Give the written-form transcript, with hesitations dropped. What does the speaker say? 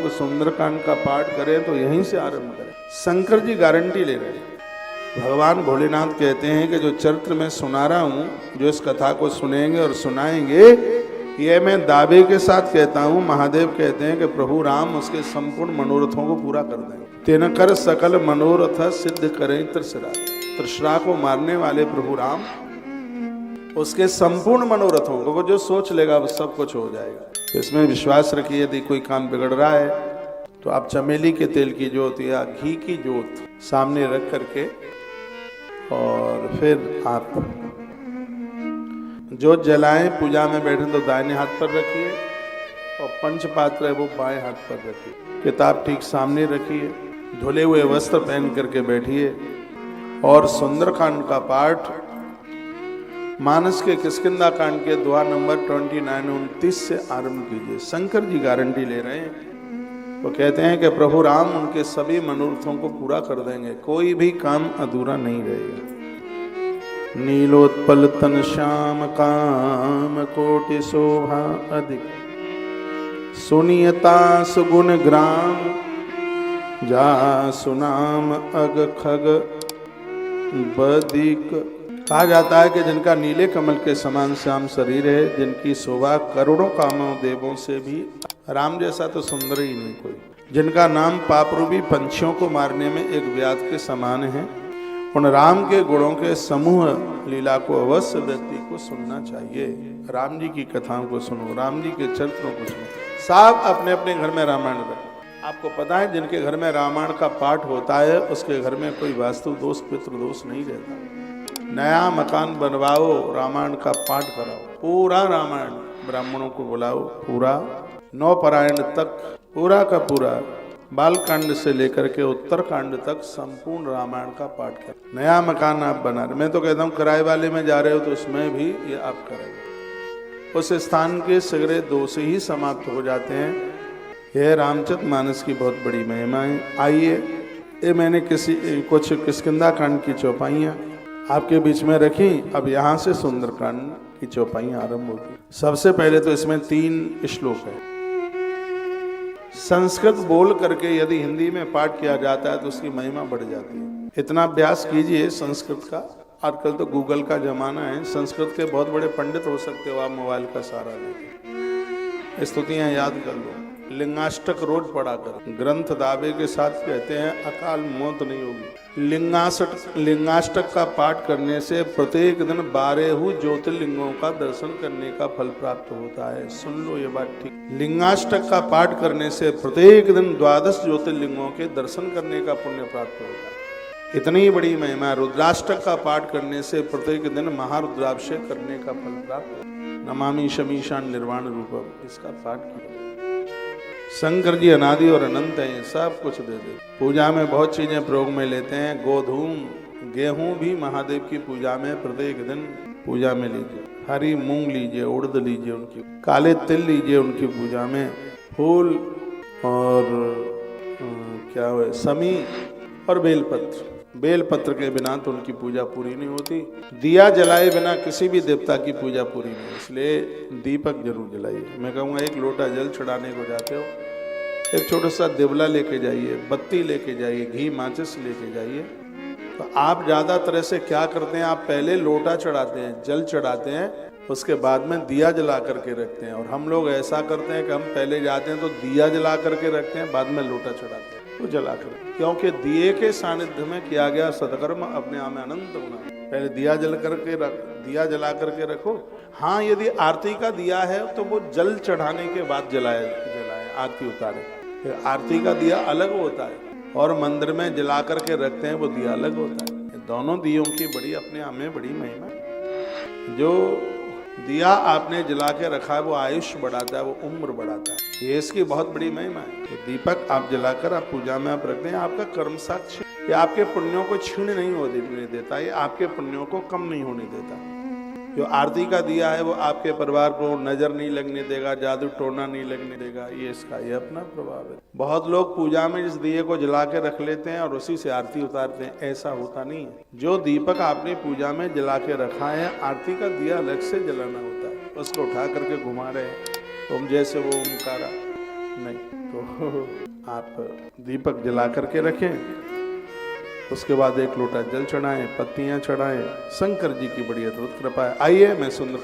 कि सुंदरकांड का पाठ करें तो यहीं से आरंभ करें। शंकर जी गारंटी ले रहे हैं। भगवान भोलेनाथ कहते हैं कि जो चरित्र मैं सुना रहा हूँ, जो इस कथा को सुनेंगे और सुनाएंगे, ये मैं दावे के साथ कहता हूँ। महादेव कहते हैं कि प्रभु राम उसके संपूर्ण मनोरथों को पूरा कर देंगे। तिनकर सकल मनोरथ सिद्ध करें त्रिशरा। त्रिशरा को मारने वाले प्रभु राम उसके संपूर्ण मनोरथों को, वो जो सोच लेगा वो सब कुछ हो जाएगा। तो इसमें विश्वास रखिए। यदि कोई काम बिगड़ रहा है तो आप चमेली के तेल की जोत या घी की जोत सामने रख करके और फिर आप जोत जलाएं। पूजा में बैठे तो दाहिने हाथ पर रखिए और पंचपात्र है वो बाएं हाथ पर रखिए। किताब ठीक सामने रखिए। धुले हुए वस्त्र पहन करके बैठिए और सुंदरकांड का पाठ मानस के किष्किंधा कांड के दुआ नंबर 29-29 से आरंभ कीजिए। शंकर जी गारंटी ले रहे हैं। वो कहते हैं कि प्रभु राम उनके सभी मनोरथों को पूरा कर देंगे, कोई भी काम अधूरा नहीं रहेगा। नीलोत्पल तन श्याम काम कोटि शोभा अधिक, सुनियता सुगुण ग्राम जा सुनाम अग खग बदिक। कहा जाता है कि जिनका नीले कमल के समान श्याम शरीर है, जिनकी शोभा करोड़ों कामों देवों से भी, राम जैसा तो सुंदर ही नहीं कोई, जिनका नाम पापरूपी पंछियों को मारने में एक व्याध के समान है, उन राम के गुणों के समूह लीला को अवश्य व्यक्ति को सुनना चाहिए। राम जी की कथाओं को सुनो, राम जी के चरित्रों को सुनो। सब अपने अपने घर में रामायण रखो। आपको पता है जिनके घर में रामायण का पाठ होता है उसके घर में कोई वास्तु दोष पितृ दोष नहीं रहता। नया मकान बनवाओ, रामायण का पाठ कराओ, पूरा रामायण ब्राह्मणों को बुलाओ, पूरा नौपरायण तक पूरा का पूरा बालकांड से लेकर के उत्तरकांड तक संपूर्ण रामायण का पाठ कर। नया मकान आप बना रहे, मैं तो कहता हूँ किराए वाले में जा रहे हो तो उसमें भी ये आप करेंगे। उस स्थान के सगरे दोष ही समाप्त हो जाते हैं। यह रामचरित मानस की बहुत बड़ी महिमा है। आइए, ये मैंने कुछ किष्किंधा कांड की चौपाइयाँ आपके बीच में रखी। अब यहाँ से सुंदरकांड की चौपाइयाँ आरंभ होगी। सबसे पहले तो इसमें 3 श्लोक है। संस्कृत बोल करके यदि हिंदी में पाठ किया जाता है तो उसकी महिमा बढ़ जाती है। इतना अभ्यास कीजिए संस्कृत का। आजकल तो गूगल का जमाना है, संस्कृत के बहुत बड़े पंडित हो सकते हो आप मोबाइल का सहारा लेकर। स्तुतियाँ याद कर लो, लिंगाष्टक रोज पढ़ा कर। ग्रंथ दावे के साथ कहते हैं अकाल मौत नहीं होगी। लिंगाष्टक का पाठ करने से प्रत्येक दिन 12 ज्योतिर्लिंगों का दर्शन करने का फल प्राप्त होता है। सुन लो ये बात ठीक। लिंगाष्टक का पाठ करने से प्रत्येक दिन 12 ज्योतिर्लिंगों के दर्शन करने का पुण्य प्राप्त होता है। इतनी ही बड़ी महिमा। रुद्राष्टक का पाठ करने से प्रत्येक दिन महारुद्राभिषेक करने का फल प्राप्त होता है। नमामि शमीशान निर्वाण रूपम, इसका पाठ किया। शंकर जी अनादि और अनंत हैं, सब कुछ दे दे। पूजा में बहुत चीजें प्रयोग में लेते हैं। गोधूम गेहूं भी महादेव की पूजा में प्रत्येक दिन पूजा में लीजिए। हरी मूंग लीजिए, उड़द लीजिए उनकी, काले तिल लीजिए उनकी पूजा में। फूल और क्या हुआ, समी और बेलपत्र। बेलपत्र के बिना तो उनकी पूजा पूरी नहीं होती। दिया जलाए बिना किसी भी देवता की पूजा पूरी नहीं, इसलिए दीपक जरूर जलाइए। मैं कहूँगा एक लोटा जल चढ़ाने को जाते हो, एक छोटा सा दिवला लेके जाइए, बत्ती लेके जाइए, घी माचिस लेके जाइए। तो आप ज़्यादा तरह से क्या करते हैं, आप पहले लोटा चढ़ाते हैं, जल चढ़ाते हैं, उसके बाद में दिया जला करके रखते हैं। और हम लोग ऐसा करते हैं कि हम पहले जाते हैं तो दिया जला करके रखते हैं, बाद में लोटा चढ़ाते हैं तो जला कर। क्योंकि दिए के सानिध्य में किया गया सदकर्म अपने आप में अनंत गुना। पहले दिया जला करके रखो। हाँ, यदि आरती का दिया है तो वो जल चढ़ाने के बाद जलाए, आरती उतारे। आरती का दिया अलग होता है और मंदिर में जला करके रखते हैं वो दिया अलग होता है। दोनों दियों की बड़ी अपने आप में बड़ी महिमा है। जो दिया आपने जला के रखा है वो आयुष्य बढ़ाता है, वो उम्र बढ़ाता है। ये इसकी बहुत बड़ी महिमा है। तो दीपक आप जलाकर आप पूजा में आप रखते हैं, आपका कर्म साक्ष्य। ये आपके पुण्यों को छीन नहीं होने देता, ये आपके पुण्यों को कम नहीं होने देता। जो आरती का दिया है वो आपके परिवार को नजर नहीं लगने देगा, जादू टोना नहीं लगने देगा। ये इसका ये अपना प्रभाव है। बहुत लोग पूजा में इस दिए को जला के रख लेते हैं और उसी से आरती उतारते हैं, ऐसा होता नहीं है। जो दीपक आपने पूजा में जला के रखा है, आरती का दिया अलग से जलाना होता है। उसको उठा करके घुमा रहे हैं, ओम जैसे वो ओमकारा, नहीं, तो आप दीपक जला करके रखें, उसके बाद 1 लोटा जल चढ़ाएं, पत्तियां चढ़ाएं। शंकर जी की बड़ी अद्भुत कृपा है। आइए मैं सुंदर